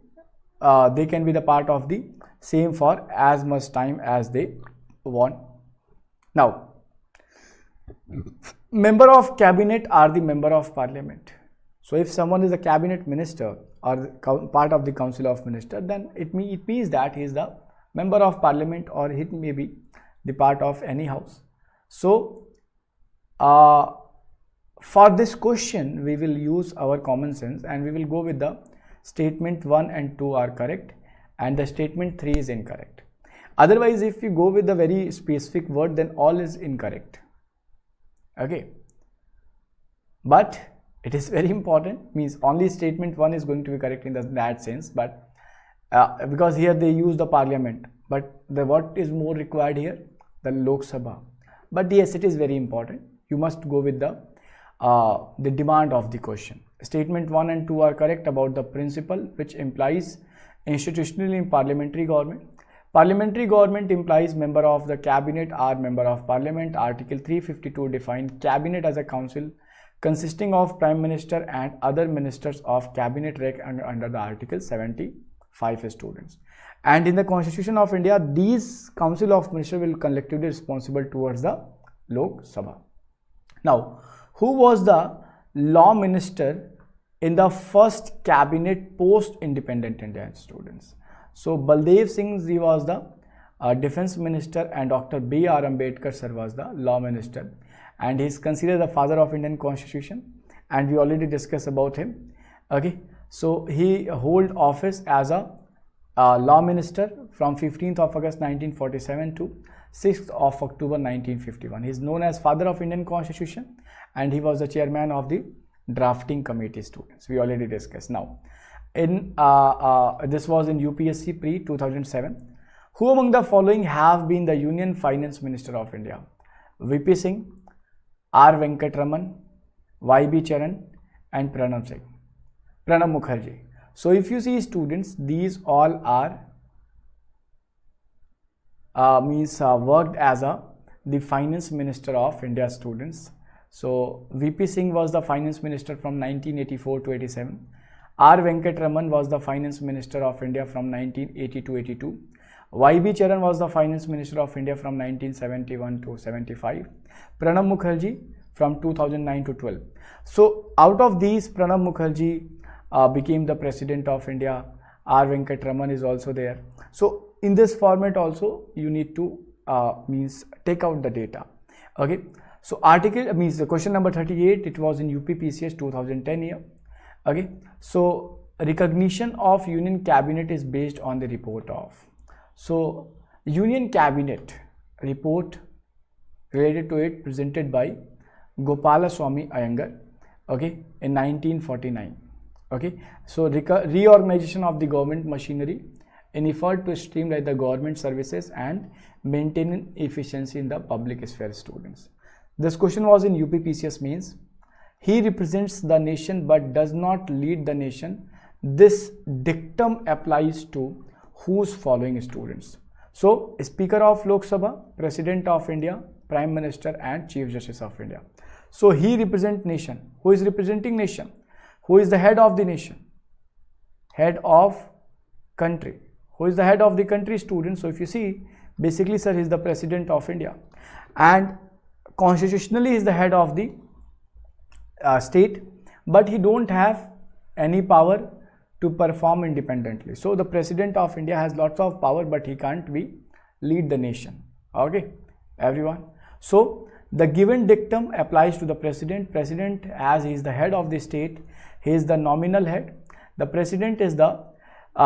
be the part of the same for as much time as they want. Now, member of cabinet are the member of parliament. So if someone is a cabinet minister or part of the Council of Ministers, then it means that he is the member of parliament, or he may be the part of any house. So for this question we will use our common sense and we will go with the statement 1 and 2 are correct and the statement 3 is incorrect. Otherwise, if you go with the very specific word, then all is incorrect. Okay, but it is very important, means only statement 1 is going to be correct in that sense, but because here they use the parliament, but what is more required here? The Lok Sabha. But yes, it is very important. You must go with the demand of the question. Statement 1 and 2 are correct about the principle which implies institutionally in parliamentary government. Parliamentary government implies member of the cabinet or member of parliament. Article 352 defines cabinet as a council consisting of prime minister and other ministers of cabinet rank under the article 75 students. And in the constitution of India, these council of ministers will collectively responsible towards the Lok Sabha. Now, who was the law minister in the first cabinet post independent India, students? So Baldev Singh Ji was the defense minister, and Dr. B.R. Ambedkar sir was the law minister, and he is considered the father of Indian constitution, and we already discussed about him. Okay, so he hold office as a law minister from 15th of August 1947 to 6th of October 1951. He is known as father of Indian constitution, and he was the chairman of the drafting committee, students. We already discussed. Now, in this was in UPSC pre 2007. Who among the following have been the Union Finance Minister of India? VP Singh, R. Venkatraman, YB Charan, and Pranab Mukherjee. So if you see, students, these all are worked as the finance minister of India, students. So VP Singh was the finance minister from 1984 to 87. R. Venkatraman was the finance minister of India from 1980 to 82. YB Charan was the finance minister of India from 1971 to 75. Pranab Mukherjee from 2009 to 12. So out of these, Pranab Mukherjee became the president of India. R. Venkatraman is also there. So in this format also you need to take out the data. Okay. So article the question number 38. It was in UPPSC 2010 year. Okay. So recognition of Union Cabinet is based on the report of. So Union Cabinet report related to it presented by Gopalaswamy Iyengar, okay, in 1949. Okay, so reorganization of the government machinery in effort to streamline the government services and maintain efficiency in the public sphere, students. This question was in UPPSC means. He represents the nation but does not lead the nation. This dictum applies to whose following, students? So Speaker of Lok Sabha, President of India, Prime Minister, and Chief Justice of India. So he represents nation. Who is representing nation? Who is the head of the nation? Head of country. Who is the head of the country, students? So if you see, basically, sir, he is the President of India, and constitutionally he is the head of the state, but he don't have any power to perform independently. So the President of India has lots of power, but he can't lead the nation. Okay, everyone. So the given dictum applies to the President. President, as he is the head of the state, he is the nominal head. The President is the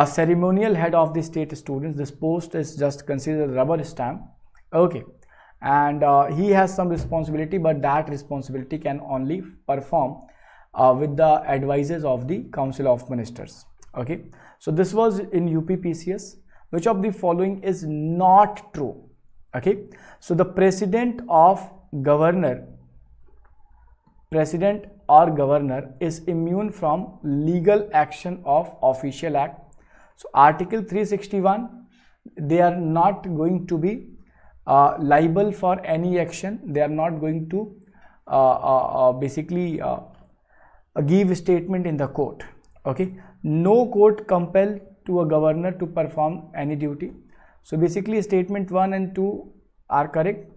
ceremonial head of the state, students. This post is just considered a rubber stamp. Okay, and he has some responsibility, but that responsibility can only perform with the advices of the Council of Ministers. Okay, so this was in UPPSC. Which of the following is not true? Okay, so the president or governor is immune from legal action of official act. So article 361, they are not going to be liable for any action. They are not going to give a statement in the court. Okay, no court compel to a governor to perform any duty. So basically statement 1 and 2 are correct.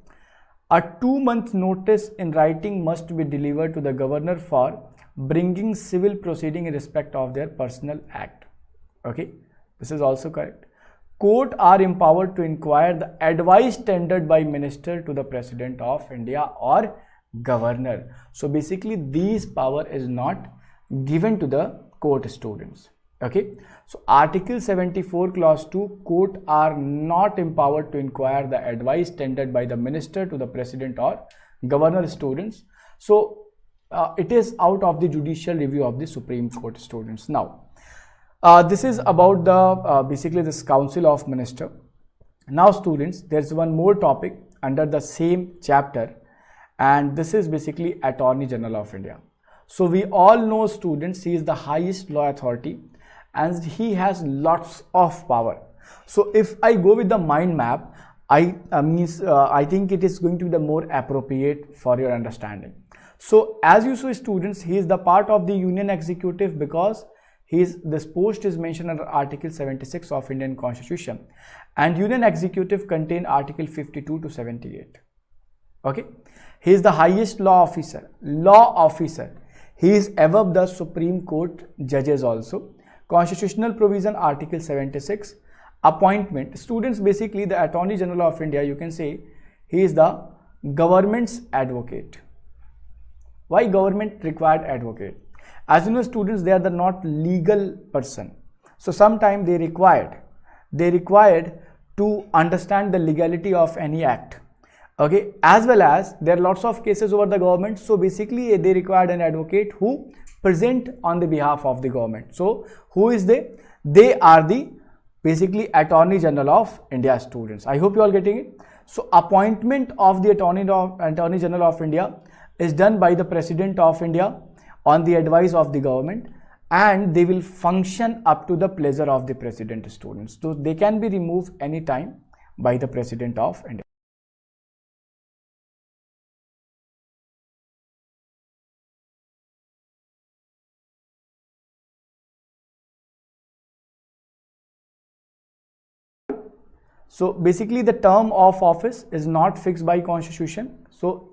A 2-month notice in writing must be delivered to the governor for bringing civil proceeding in respect of their personal act. Okay, this is also correct. Court are empowered to inquire the advice tendered by minister to the President of India or governor. So basically these power is not given to the court, students. Okay, so article 74 clause 2, court are not empowered to inquire the advice tendered by the minister to the President or governor, students. So it is out of the judicial review of the Supreme Court, students. Now This is about the basically this Council of Minister. Now students, there's one more topic under the same chapter, and this is basically Attorney General of India. So we all know students, he is the highest law authority and he has lots of power. So if I go with the mind map, I think it is going to be the more appropriate for your understanding. So as you saw students, he is the part of the Union Executive because this post is mentioned under Article 76 of Indian Constitution, and Union Executive contain Article 52 to 78. Okay, he is the highest law officer. He is above the Supreme Court judges also. Constitutional provision Article 76. Appointment. Students, basically the Attorney General of India, you can say he is the government's advocate. Why government required advocate? As you know students, they are the not legal person. So sometimes they required to understand the legality of any act. Okay, as well as there are lots of cases over the government. So basically they required an advocate who present on the behalf of the government. So who is they? They are the basically Attorney General of India students. I hope you are getting it. So appointment of the Attorney General of India is done by the President of India on the advice of the government, and they will function up to the pleasure of the President students. So they can be removed anytime by the President of India. So basically the term of office is not fixed by constitution. So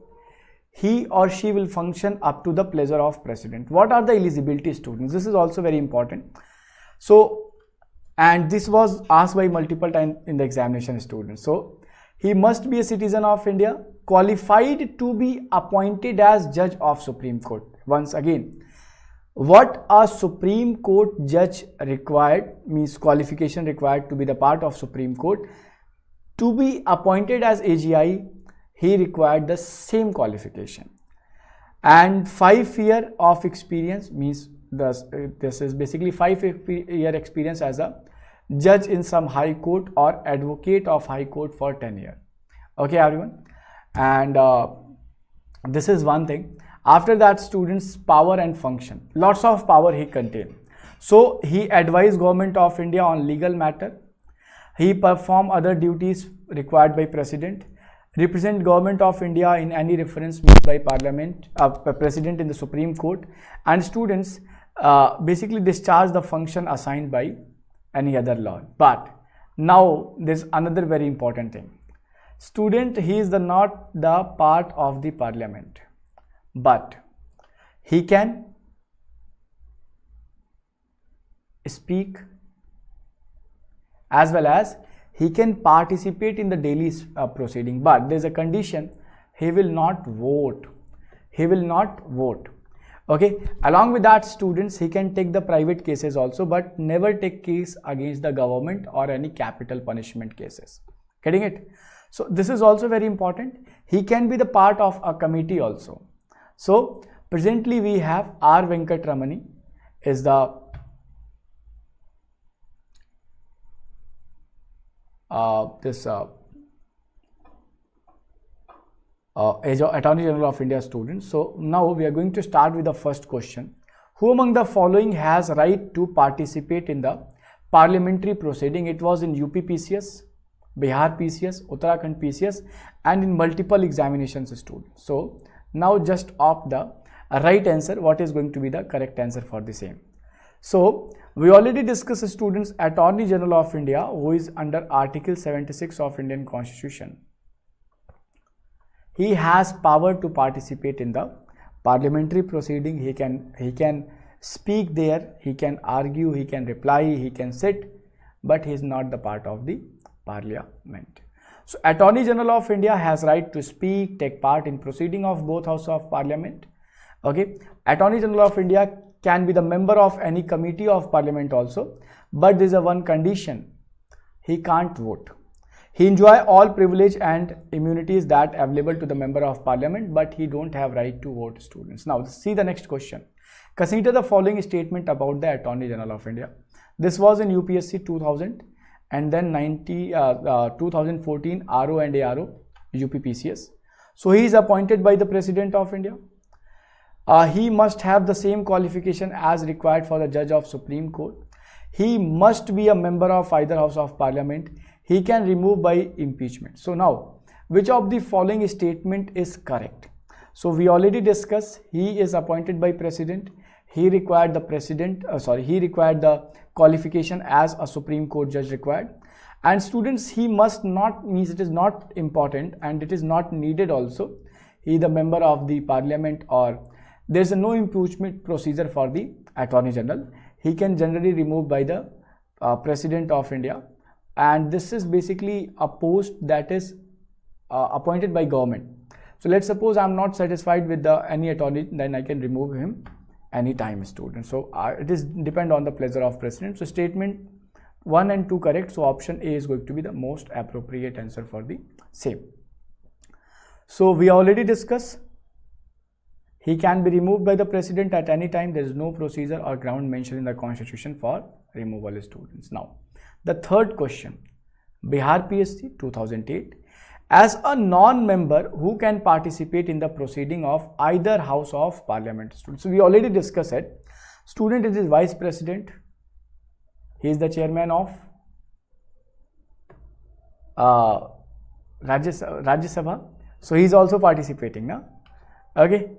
he or she will function up to the pleasure of president. What are the eligibility students? This is also very important. So, and this was asked by multiple times in the examination students. So he must be a citizen of India, qualified to be appointed as judge of Supreme Court. Once again, what a Supreme Court judge required means qualification required to be the part of Supreme Court. To be appointed as AGI, he required the same qualification, and 5 years of experience means this is basically 5-year experience as a judge in some high court or advocate of high court for 10 years. Okay everyone, and this is one thing. After that students, power and function, lots of power he contained. So he advised government of India on legal matter. He perform other duties required by president, represent government of India in any reference made by parliament, president in the Supreme Court, and students basically discharge the function assigned by any other law. But now there's another very important thing. Student, he is not the part of the parliament, but he can speak as well as he can participate in the daily proceeding, but there is a condition: he will not vote. Okay, along with that students, he can take the private cases also, but never take case against the government or any capital punishment cases. Getting it? So this is also very important. He can be the part of a committee also. So presently we have R. Venkatramani is the Attorney General of India students. So now we are going to start with the first question. Who among the following has right to participate in the parliamentary proceeding? It was in UPPSC, Bihar PCS, Uttarakhand PCS, and in multiple examinations students. So now just opt the right answer. What is going to be the correct answer for the same? So we already discussed students, Attorney General of India, who is under Article 76 of Indian Constitution. He has power to participate in the parliamentary proceeding. He can speak there, he can argue, he can reply, he can sit, but he is not the part of the parliament. So Attorney General of India has right to speak, take part in proceeding of both houses of parliament. Okay, Attorney General of India can be the member of any committee of parliament also, but there is a one condition: he can't vote. He enjoy all privilege and immunities that available to the member of parliament, but he don't have right to vote students. Now see the next question. Consider the following statement about the Attorney General of India. This was in UPSC 2000 and then 2014 RO and ARO UPPCS. So he is appointed by the President of India. He must have the same qualification as required for the Judge of Supreme Court. He must be a member of either House of Parliament. He can remove by impeachment. So now, which of the following statement is correct? So we already discussed, he is appointed by President. He required the qualification as a Supreme Court judge required. And students, he must not, means it is not important and it is not needed also. He is the member of the Parliament, or there is no impeachment procedure for the Attorney General. He can generally remove by the President of India, and this is basically a post that is appointed by government. So let's suppose I am not satisfied with any attorney, then I can remove him anytime, student. So it is depend on the pleasure of President. So statement 1 and 2 correct. So option A is going to be the most appropriate answer for the same. So we already discussed, he can be removed by the President at any time. There is no procedure or ground mentioned in the Constitution for removal, students. Now, the third question, Bihar PSC 2008. As a non-member, who can participate in the proceeding of either House of Parliament? Students, so we already discussed it. Student, it is Vice President. He is the chairman of Rajya Sabha. So he is also participating now. Okay.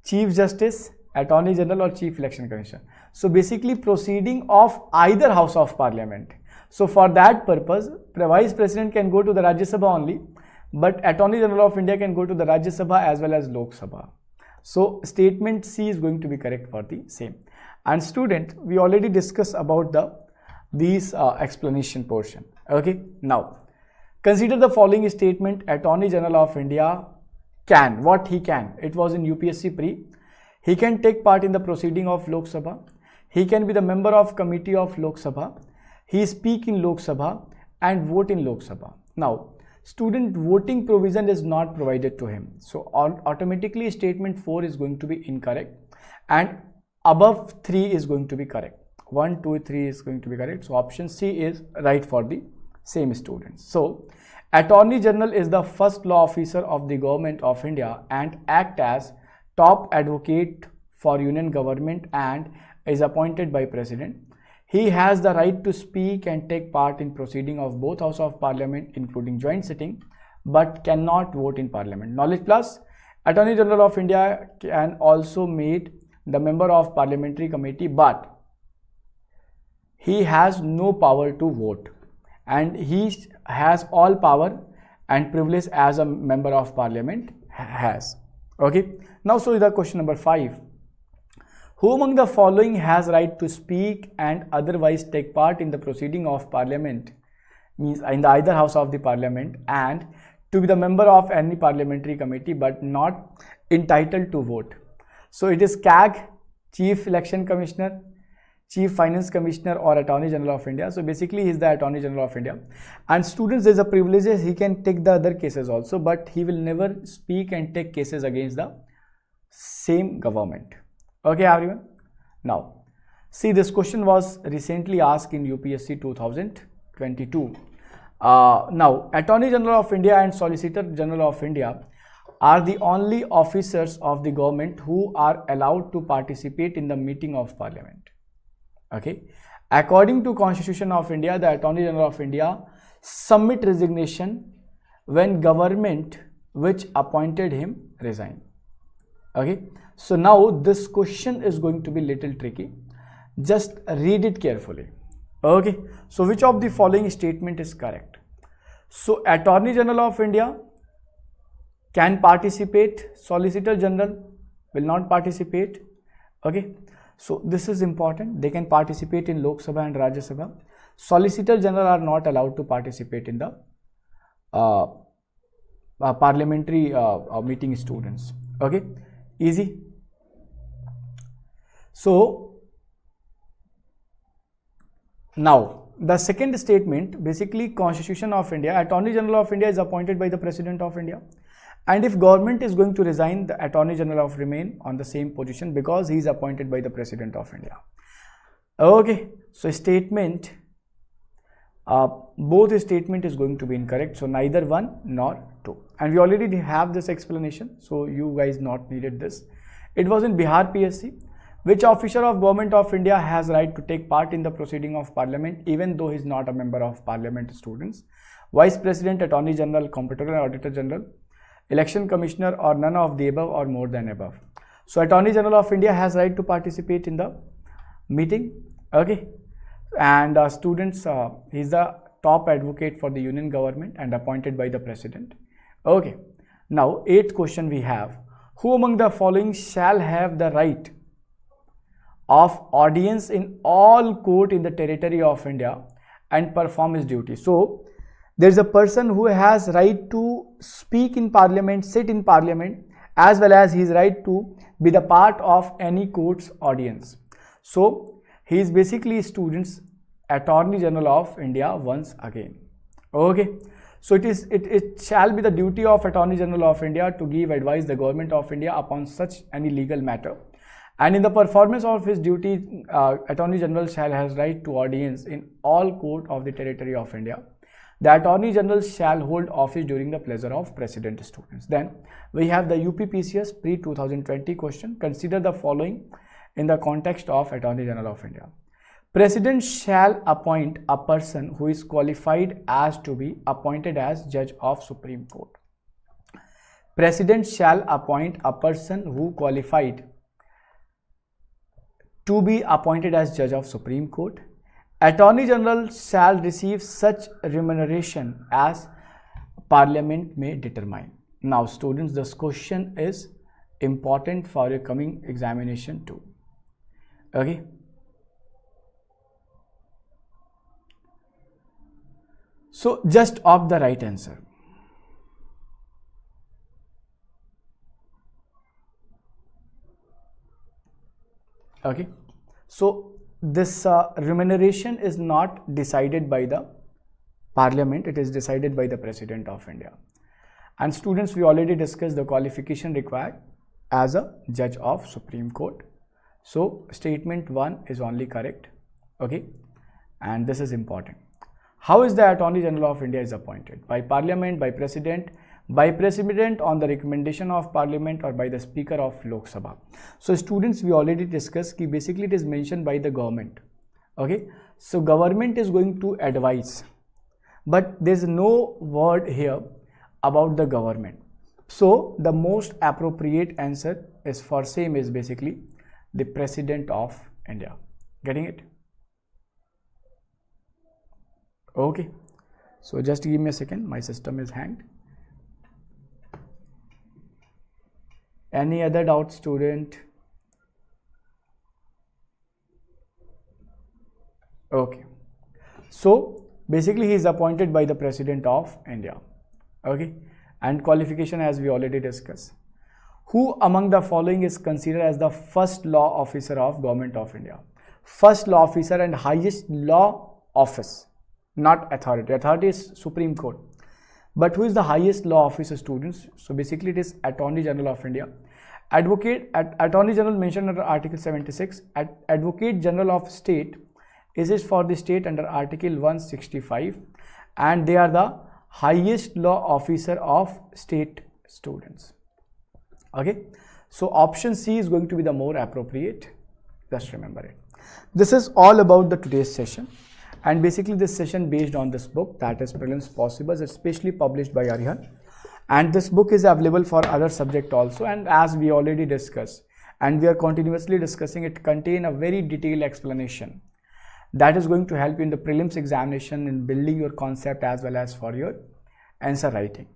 Chief Justice, Attorney General or Chief Election Commissioner. So basically proceeding of either House of Parliament. So for that purpose, Vice President can go to the Rajya Sabha only, but Attorney General of India can go to the Rajya Sabha as well as Lok Sabha. So statement C is going to be correct for the same. And student, we already discussed about these explanation portion. Okay. Now, consider the following statement. Attorney General of India can, what he can, it was in UPSC pre, he can take part in the proceeding of Lok Sabha, he can be the member of committee of Lok Sabha, he speak in Lok Sabha and vote in Lok Sabha. Now, student, voting provision is not provided to him, so automatically statement 4 is going to be incorrect and above 3 is going to be correct. 1, 2, 3 is going to be correct, so option C is right for the same, students. So Attorney General is the first law officer of the Government of India and act as top advocate for union government and is appointed by President. He has the right to speak and take part in proceeding of both House of Parliament including joint sitting, but cannot vote in Parliament. Knowledge plus, Attorney General of India can also made the member of Parliamentary Committee, but he has no power to vote. And he has all power and privilege as a member of Parliament has. Okay. Now, so the question number 5. Who among the following has right to speak and otherwise take part in the proceeding of Parliament, means in the either House of the Parliament, and to be the member of any parliamentary committee but not entitled to vote? So it is CAG, Chief Election Commissioner, Chief Finance Commissioner or Attorney General of India. So basically he is the Attorney General of India, and students, there is a privilege, he can take the other cases also, but he will never speak and take cases against the same government. Okay everyone. Now see, this question was recently asked in UPSC 2022. Now Attorney General of India and Solicitor General of India are the only officers of the government who are allowed to participate in the meeting of Parliament. Okay. According to Constitution of India, the Attorney General of India submit resignation when government which appointed him resign. Okay. So now this question is going to be little tricky. Just read it carefully. Okay. So which of the following statement is correct? So Attorney General of India can participate, Solicitor General will not participate. Okay. So this is important. They can participate in Lok Sabha and Rajya Sabha. Solicitor General are not allowed to participate in the parliamentary meeting, students. Okay, easy. So now the second statement, basically Constitution of India, Attorney General of India is appointed by the President of India. And if government is going to resign, the Attorney General of remain on the same position because he is appointed by the President of India. Okay, so statement, both statement is going to be incorrect, so neither 1 nor 2, and we already have this explanation, so you guys not needed this. It was in Bihar PSC. Which officer of Government of India has right to take part in the proceeding of Parliament even though he is not a member of Parliament? Students, Vice President, Attorney General, Comptroller, Auditor General, Election Commissioner, or none of the above or more than above. So Attorney General of India has right to participate in the meeting. Okay, and students, he is the top advocate for the Union government and appointed by the President. Okay, now 8th question we have, who among the following shall have the right of audience in all court in the territory of India and perform his duty? So there is a person who has right to speak in Parliament, sit in Parliament, as well as his right to be the part of any court's audience. So he is basically, students, Attorney General of India once again. Okay, so it shall be the duty of Attorney General of India to give advice the Government of India upon such any legal matter. And in the performance of his duty, Attorney General shall has right to audience in all court of the territory of India. The Attorney General shall hold office during the pleasure of President. Students, then we have the UPPSC pre-2020 question. Consider the following in the context of Attorney General of India. President shall appoint a person who is qualified as to be appointed as Judge of Supreme Court. President shall appoint a person who qualified to be appointed as Judge of Supreme Court. Attorney General shall receive such remuneration as Parliament may determine. Now students, this question is important for your coming examination too. Okay. So just opt the right answer. Okay, so this remuneration is not decided by the Parliament, it is decided by the President of India. And students, we already discussed the qualification required as a Judge of Supreme Court. So statement 1 is only correct. Okay, and this is important. How is the Attorney General of India is appointed? By Parliament, by President on the recommendation of Parliament, or by the Speaker of Lok Sabha. So students, we already discussed that basically it is mentioned by the government. Okay, so government is going to advise, but there is no word here about the government. So the most appropriate answer is for same is basically the President of India. Getting it? Okay, so just give me a second, my system is hanged. Any other doubt, student? Okay, so basically he is appointed by the President of India. Okay, and qualification as we already discussed. Who among the following is considered as the first law officer of Government of India? First law officer and highest law office, not authority. Authority is Supreme Court. But who is the highest law officer, students? So basically it is Attorney General of India. Attorney General mentioned under Article 76. Advocate General of State is for the state under Article 165, and they are the highest law officer of state, students. Okay, so option C is going to be the more appropriate. Just remember it. This is all about the today's session. And basically this session based on this book, that is Prelims Possibles, especially published by Arihant. And this book is available for other subject also, and as we already discussed and we are continuously discussing, it contain a very detailed explanation that is going to help you in the prelims examination in building your concept as well as for your answer writing.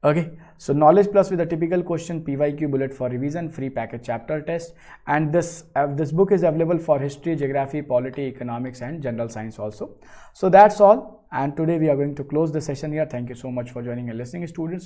Okay, so knowledge plus with a typical question, PYQ bullet for revision, free package chapter test, and this book is available for history, geography, polity, economics and general science also. So that's all, and today we are going to close the session here. Thank you so much for joining and listening, students.